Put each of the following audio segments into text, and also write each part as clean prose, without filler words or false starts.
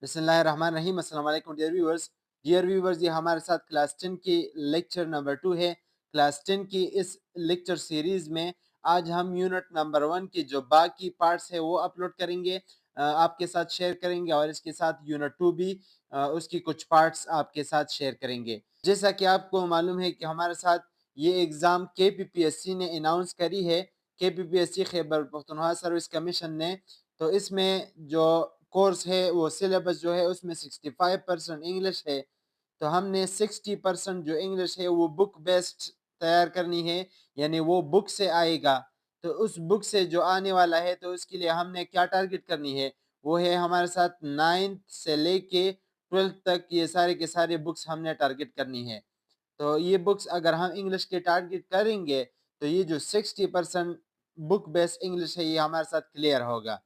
बिस्मिल्लाहिर्रहमानिर्रहीम। अस्सलाम वालेकुम डियर व्यूवर्स, ये हमारे साथ क्लास 10 की लेक्चर नंबर 2 है। क्लास 10 की इस लेक्चर सीरीज़ में आज हम यूनिट नंबर 1 की जो बाकी पार्ट्स है वो अपलोड करेंगे, आपके साथ शेयर करेंगे, और इसके साथ यूनिट 2 भी उसकी कुछ पार्ट्स आपके साथ शेयर करेंगे। जैसा कि आपको मालूम है कि हमारे साथ ये एग्ज़ाम KPPSC ने अनाउंस करी है, KPPSC Khyber Pakhtunkhwa service commission ने। तो इसमें जो कोर्स है वो सिलेबस जो है उसमें 65% इंग्लिश है। तो हमने 60% जो इंग्लिश है वो बुक बेस्ड तैयार करनी है, यानी वो बुक से आएगा। तो उस बुक से जो आने वाला है तो उसके लिए हमने क्या टारगेट करनी है, वो है हमारे साथ 9th से लेके 12th तक ये सारे के सारे बुक्स हमने टारगेट करनी है। तो ये बुक्स अगर हम इंग्लिश के टारगेट करेंगे तो ये जो 60% बुक बेस्ड इंग्लिश है ये हमारे साथ क्लियर होगा।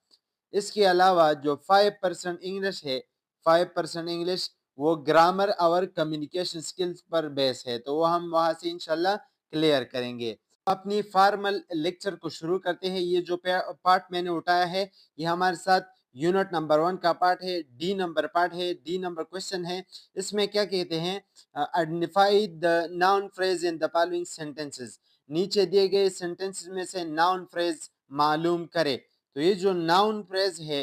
इसके अलावा जो 5% इंग्लिश है, 5% इंग्लिश वो ग्रामर और कम्युनिकेशन स्किल्स पर बेस है, तो वो हम वहाँ से इंशाल्लाह क्लियर करेंगे। अपनी फॉर्मल लेक्चर को शुरू करते हैं। ये जो पार्ट मैंने उठाया है ये हमारे साथ यूनिट नंबर 1 का पार्ट है, डी नंबर पार्ट है, डी नंबर क्वेश्चन है। इसमें क्या कहते हैं, identify the noun phrase in the following sentences. नीचे दिए गए सेंटेंसेस में से नाउन फ्रेज मालूम करे। तो ये जो नाउन फ्रेज है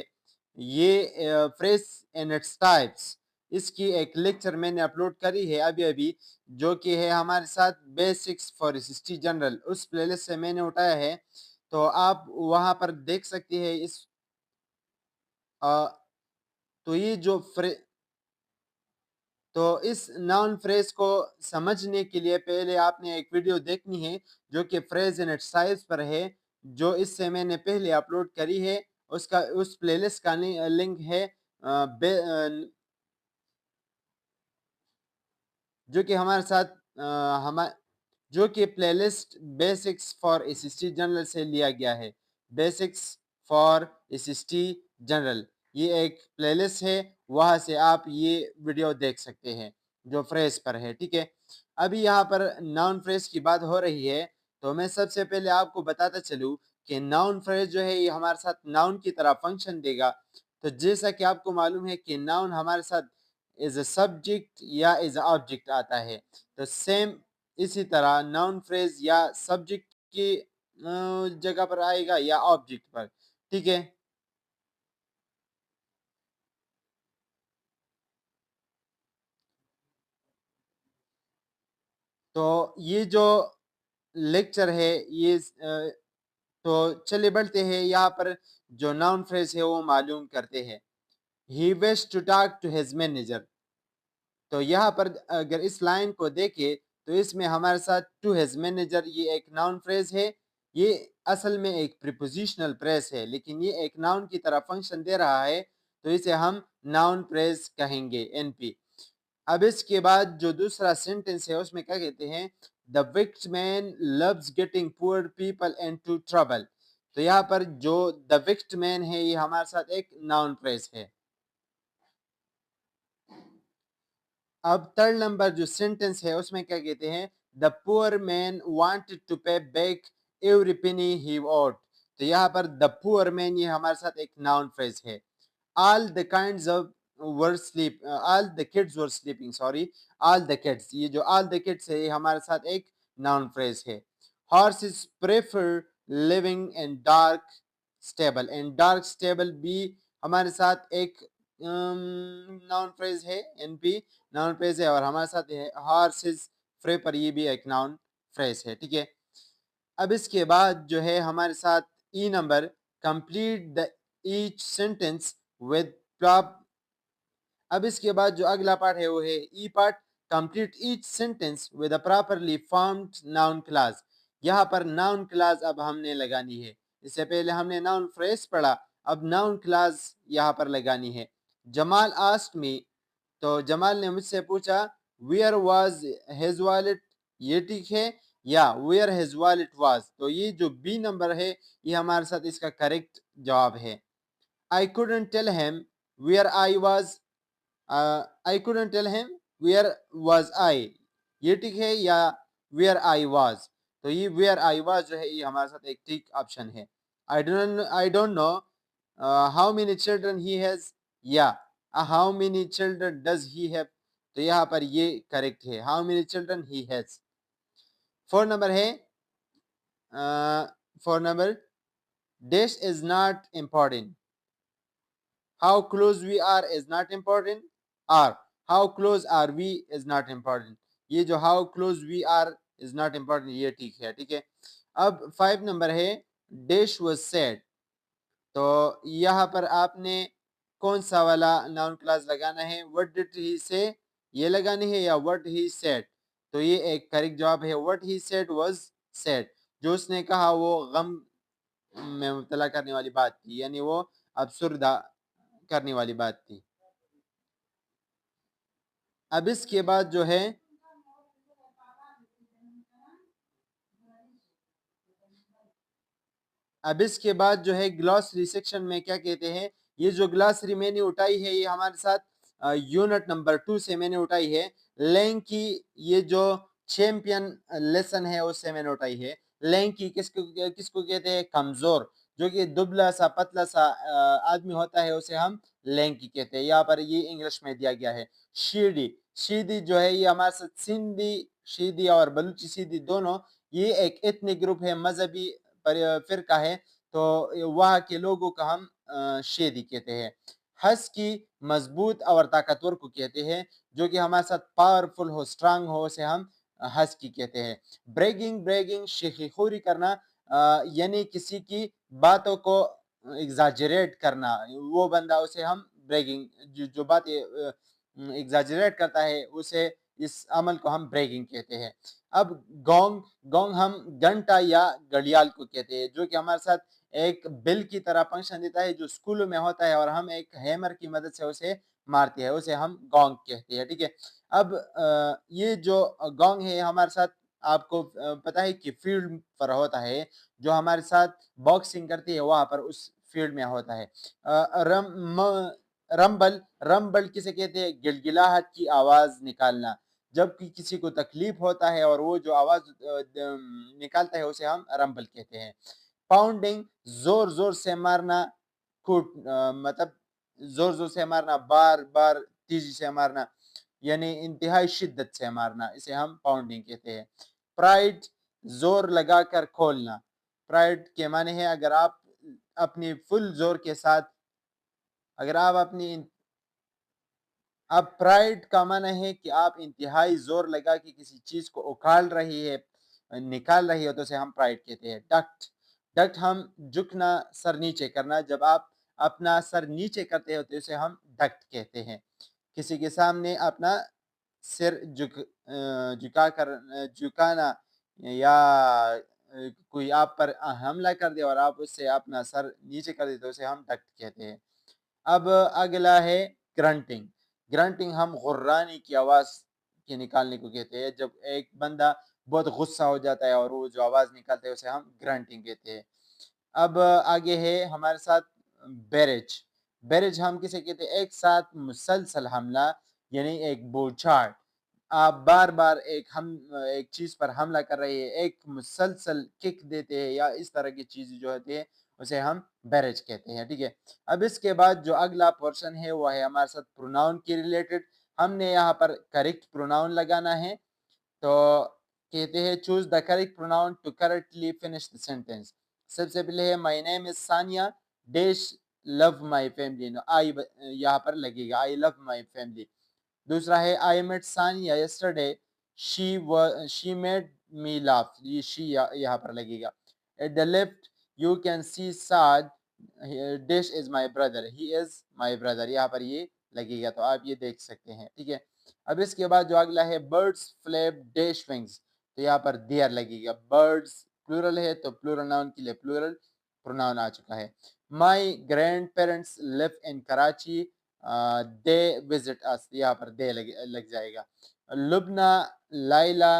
ये फ्रेज एंड इट्स टाइप्स, इसकी एक लेक्चर मैंने अपलोड करी है अभी अभी, जो कि है हमारे साथ बेसिक्स फॉर एसएसटी जनरल, उस प्लेलिस्ट से मैंने उठाया है। तो आप वहां पर देख सकते हैं इस तो ये जो तो इस नाउन फ्रेज को समझने के लिए पहले आपने एक वीडियो देखनी है जो कि फ्रेज एंड इट्स टाइप्स पर है, जो इससे मैंने पहले अपलोड करी है। उसका उस प्लेलिस्ट का लिंक है जो कि हमारे साथ हम जो कि playlist basics for SST general से लिया गया है। बेसिक्स फॉर एसएसटी जनरल ये एक प्लेलिस्ट है, वहां से आप ये वीडियो देख सकते हैं जो फ्रेज पर है। ठीक है, अभी यहाँ पर नाउन फ्रेज की बात हो रही है, तो मैं सबसे पहले आपको बताता चलूँ कि नाउन फ्रेज जो है ये हमारे साथ नाउन की तरह फंक्शन देगा। तो जैसा कि आपको मालूम है कि नाउन हमारे साथ एज अ सब्जेक्ट या एज अ ऑब्जेक्ट आता है, तो सेम इसी तरह नाउन फ्रेज या सब्जेक्ट की जगह पर आएगा या ऑब्जेक्ट पर। ठीक है, तो ये जो लेक्चर है ये तो चलिए बढ़ते हैं, यहाँ पर जो नाउन फ्रेज है वो मालूम करते हैं। He wish to talk to his manager. तो यहाँ पर अगर इस लाइन को देखें तो इसमें हमारे साथ टू हिज मैनेजर ये एक नाउन फ्रेज है। ये असल में एक प्रीपोजिशनल फ्रेज है, लेकिन ये एक नाउन की तरह फंक्शन दे रहा है, तो इसे हम नाउन फ्रेज कहेंगे, एनपी। अब इसके बाद जो दूसरा सेंटेंस है उसमें क्या कहते हैं, the wicked man loves getting poor people into trouble. तो यहाँ पर जो द विक्ड मैन है ये हमारे साथ एक नाउन फ्रेज है। अब थर्ड नंबर जो सेंटेंस है उसमें क्या कहते हैं, the poor man wanted to pay back every penny he owed. तो यहाँ पर द पुअर मैन ये हमारे साथ एक नाउन फ्रेज है। All the kinds of were sleep, all the kids were sleeping, sorry, all the kids, ये जो ऑल द किड्स है ये हमारे साथ एक नाउन फ्रेज है। Horses prefer living in dark stable, and dark stable भी हमारे साथ एक नाउन फ्रेज है, एनपी नाउन फ्रेज है। और हमारे साथ है हॉर्सेस फ्रे पर, ये भी एक नाउन फ्रेज है। ठीक है, अब इसके बाद जो है हमारे साथ E number, complete the each sentence with prop. अब इसके बाद जो अगला पार्ट है वो है E part, complete each sentence with a properly formed noun class. यहाँ पर नाउन क्लास अब हमने लगानी है। इससे पहले हमने नाउन फ्रेज पढ़ा, अब नाउन क्लास यहाँ पर लगानी है। जमाल आस्क्ड मी, तो जमाल ने मुझसे पूछा वेयर वाज हिज वॉलेट, ये ठीक है, या वेयर हिज वॉलेट वाज। तो ये जो बी नंबर है ये हमारे साथ इसका करेक्ट जवाब है। I couldn't tell him where I was, I couldn't tell him where was I, ये ठीक है, या वेयर आई वाज। तो ये वेयर आई वाज जो है ये हमारे साथ एक ठीक ऑप्शन है। I don't know how many children he has, या how many children does he have, تو یہاں پر یہ کریکٹ ہے, how many children he has. 4 number ہے, 4 number, this is not important, how close we are is not important, or how close are we is not important. یہ جو how close we are is not important یہ ٹھیک ہے, ٹھیک ہے. اب 5 number ہے, dash was said, تو یہاں پر آپ نے کون سا والا ناؤن کلاس لگانا ہے, what did he say یہ لگانی ہے یا what he said, تو یہ ایک کریکٹ جواب ہے. what he said was said, جو اس نے کہا وہ غم میں مبتلا کرنے والی بات تھی, یعنی وہ ابسردہ کرنے والی بات تھی. اب اس کے بعد جو ہے گلاسری سیکشن میں کیا کہتے ہیں, یہ جو گلاسری میں نے اٹھائی ہے یہ ہمارے ساتھ یونٹ نمبر 2 سے میں نے اٹھائی ہے. لینکی یہ جو چیمپئن لیسن ہے اس سے میں نے اٹھائی ہے. لینکی کس کو کہتے ہیں, کمزور, جو کہ دبلا سا پتلا سا آدمی ہوتا ہے اسے ہم لینکی کہتے ہیں. یہاں پر یہ انگلش میں دیا گیا ہے. شیدی, شیدی جو ہے یہ ہمارے ساتھ سندھی شیدی اور بلوچی سیدھی دونوں, یہ ایک ایتھنک گروپ ہے, مذہبی فرقہ ہے, تو وہاں کے لوگوں کا ہم شیدی کہتے ہیں. ہس کی مضبوط اور طاقتور کو کہتے ہیں, جو کہ ہمارے ساتھ پاورفل ہو, اسٹرانگ ہو, اسے ہم ہس کی کہتے ہیں. بریگنگ شیخی خوری کرنا, یعنی کسی کی باتوں کو ایگزاجریٹ کرنا, وہ بندہ اسے ہم بریگنگ, جو بات ایگزاجریٹ کرتا ہے اسے, اس عمل کو ہم بریگنگ کہتے ہیں. اب گونگ ہم گھنٹا یا گھڑیال کو کہتے ہیں, جو کہ ہمارے ساتھ ایک بل کی طرح فنکشن دیتا ہے, جو اسکولوں میں ہوتا ہے اور ہم ایک ہیمر کی مدد سے اسے مارتے ہیں, اسے ہم گونگ کہتے ہیں, ٹھیک ہے. اب یہ جو گونگ ہے ہمارے ساتھ, آپ کو پتا ہے کہ فیلڈ پر ہوتا ہے, جو ہمارے ساتھ باکسنگ کرتی ہے وہاں پر اس فیلڈ میں ہوتا ہے. رمبل کسے کہتے ہیں, گلگلاہٹ کی آواز نکالنا, جب کسی کو تکلیف ہوتا ہے اور وہ جو آواز نکالتا ہے اسے ہم رمبل کہتے ہیں. پاؤنڈنگ زور زور سے مارنا, مطلب زور زور سے مارنا, بار بار تیزی سے مارنا, یعنی انتہائی شدت سے مارنا, اسے ہم پاؤنڈنگ کہتے ہیں. پرائڈ زور لگا کر کھولنا, پرائڈ کے معنی ہے اگر آپ اپنی فل زور کے ساتھ, اگر آپ اپنی, اب پرائڈ کا معنی ہے کہ آپ انتہائی زور لگا کے کسی چیز کو اکھاڑ رہی ہے, نکال رہی ہو, تو اسے ہم پرائڈ کہتے ہیں. ڈکٹ ہم جھکنا, سر نیچے کرنا, جب آپ اپنا سر نیچے کرتے ہو تو اسے ہم ڈکٹ کہتے ہیں. کسی کے سامنے اپنا سر جھکانا, یا کوئی آپ پر حملہ کر دے اور آپ اس سے اپنا سر نیچے کر دے تو اسے ہم ڈکٹ کہتے ہیں. اب اگلا ہے گرنٹنگ. گرنٹنگ ہم غرانی کی آواز کے نکالنے کو کہتے ہیں, جب ایک بندہ بہت غصہ ہو جاتا ہے اور وہ جو آواز نکالتے ہیں اسے ہم گرنٹنگ کہتے ہیں. اب آگے ہے ہمارے ساتھ بیرج ہم کسے کہتے ہیں, ایک ساتھ مسلسل حملہ, یعنی ایک بوچھاڑ, آپ بار بار ایک چیز پر حملہ کر رہے ہیں, ایک مسلسل کک دیتے ہیں, یا اس طرح کی چیزیں جو ہوتی ہیں اسے ہم بیرج کہتے ہیں, ٹھیک ہے. اب اس کے بعد جو اگلا پورشن ہے وہ ہے ہمارے ساتھ پروناؤن کی ریلیٹڈ. ہم نے یہاں پر کریکٹ پروناؤن لگانا ہے, تو کہتے ہیں choose the correct pronoun to correctly finish the sentence. سب سے پہلے ہے مائی نیم از ثانیہ ڈیش لو مائی فیملی, آئی یہاں پر لگے گا, آئی لو مائی فیملی. دوسرا ہے I met Sania yesterday she made me laugh, یہ شی یہاں پر لگے گا. At the left you can see Saad dash is my brother, he is my brother, یہاں پر یہ لگے گا, تو آپ یہ دیکھ سکتے ہیں, ٹھیک ہے. اب اس کے بعد جو اگلا ہے برڈس فلیپ ڈیش ونگز, تو یہاں پر دیئر لگے گا. برڈس پلورل ہے تو پلورل ناؤن کے لیے پلورل پروناؤن آ چکا ہے. مائی گرینڈ پیرنٹس لیو ان کراچی دے وزٹ اس, یہاں پر دے لگ جائے گا. لبنہ, لائلہ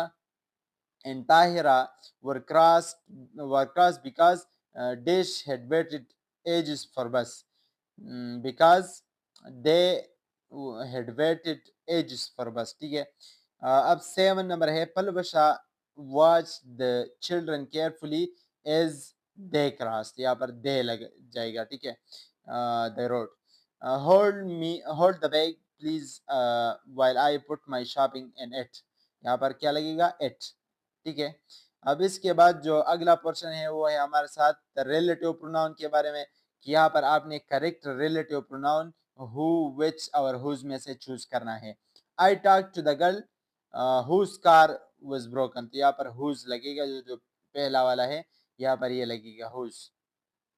and Tahira were crossed because Dash had waited ages for bus, because they had waited ages for bus, ٹھیک ہے. اب 7 نمبر ہے Palwasha watch the children carefully as they crossed, یہاں پر they لگ جائے گا, ٹھیک ہے, the road. hold the bag please while I put my shopping in it. यहाँ पर क्या लगेगा? it. ठीक है। अब इसके बाद जो अगला पोर्शन है वो है हमारे साथ रिलेटिव प्रोनाउन के बारे में, कि यहाँ पर आपने correct relative pronoun who, which और whose में से चूज करना है। I talked to the girl whose car was broken, तो यहाँ पर whose लगेगा, जो पहला वाला है यहाँ पर ये लगेगा whose।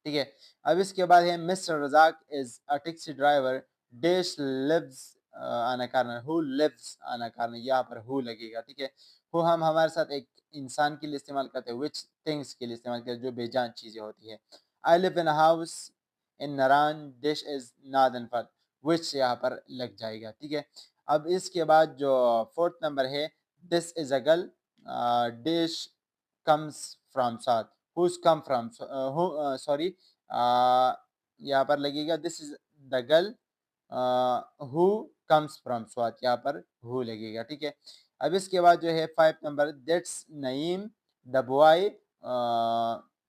ठीक है। अब इसके बाद है mister Razak is a taxi driver dash lives on a corner, who lives on a corner, यहाँ पर हु लगेगा। ठीक है। हु हम हमारे साथ एक इंसान के लिए इस्तेमाल करते हैं, विच थिंग्स के लिए इस्तेमाल करते हैं, जो बेजान चीजें होती है। I live in a house in Narayan dash is नादन फल, विच यहाँ पर लग जाएगा। ठीक है। अब इसके बाद जो फोर्थ नंबर है, this is a girl dash comes from south, who's come from sorry यहाँ पर लगेगा this is the girl who comes from Swat, यहाँ पर who लगेगा। ठीक है। अब इसके बाद जो है 5 number, that's Naeem the boy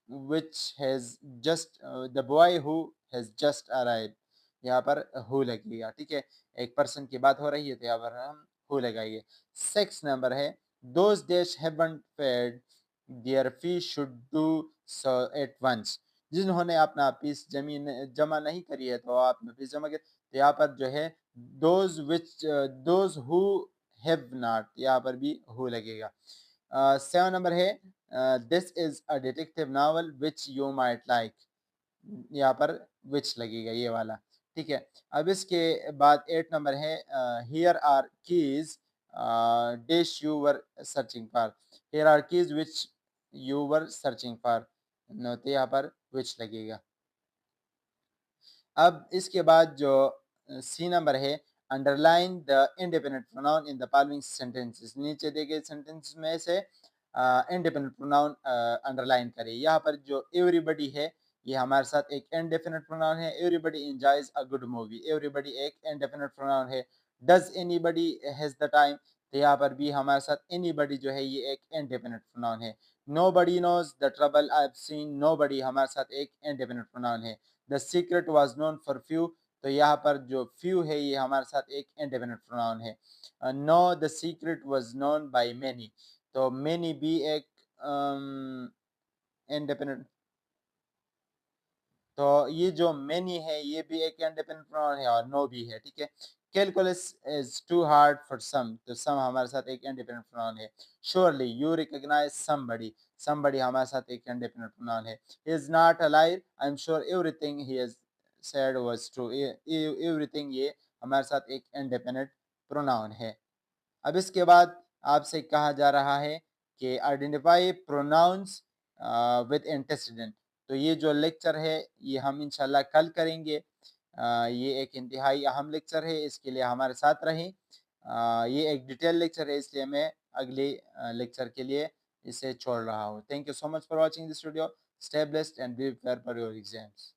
which has just the boy who has just arrived, यहाँ पर who लगेगा। ठीक है। एक पर्सन की बात हो रही है तो यहाँ पर हम who लगाएंगे। 6 नंबर है, those days haven't fed their fees should do so at once, जिन्होंने अपना फीस जमा नहीं करी है तो आपने फीस जमा कर, तो यहाँ पर जो है those who have not, यहाँ पर भी who लगेगा। 7 नंबर है, this is a detective novel which you might like, यहाँ पर विच लगेगा ये वाला। ठीक है। अब इसके बाद 8 नंबर है, here are keys dash you were searching for, here are keys which you were searching for, तो यहाँ पर विच लगेगा। अब इसके बाद जो सी नंबर है, underline the independent pronoun in the following sentences, नीचे दिए गए सेंटेंस में से इंडिपेंडेंट प्रोनाउन अंडरलाइन करें। यहाँ पर जो एवरीबडी है ये हमारे साथ एक इंडेफिनिट प्रोनाउन है। Everybody enjoys a good movie, everybody एक इंडेफिनिट प्रोनाउन है। Does anybody has the time, तो यहाँ पर भी हमारे साथ एनीबडी जो है ये एक इंडेफिनिट प्रोनाउन है। Nobody knows the trouble I have seen, nobody हमारे साथ एक इंडेफिनिट प्रोनाउन है। The secret was known for few, तो यहाँ पर जो फ्यू है ये हमारे साथ एक इंडेफिनिट प्रोनाउन है। Know the secret was known by many, तो मेनी भी एक इंडेफिनिट, तो ये जो मेनी है ये भी एक इंडिपेंडेंट प्रोनाउन है और नो भी है। ठीक है। Calculus is too hard for some, तो सम हमारे साथ एक इंडिपेंडेंट प्रोनाउन है। Surely you recognise somebody, somebody हमारे साथ एक इंडिपेंडेंट प्रोनाउन है। He is not a liar, I am sure everything he has said was true, everything ये हमारे साथ एक इंडिपेंडेंट प्रोनाउन है। अब इसके बाद आपसे कहा जा रहा है कि आइडेंटिफाई प्रोनाउंस विद एंटेसिडेंट, तो ये जो लेक्चर है ये हम इंशाल्लाह कल करेंगे। ये एक इंतहाई अहम लेक्चर है, इसके लिए हमारे साथ रहें। ये एक डिटेल लेक्चर है, इसलिए मैं अगले लेक्चर के लिए इसे छोड़ रहा हूँ। Thank you so much for watching this video. Stay blessed and be prepare for your exams.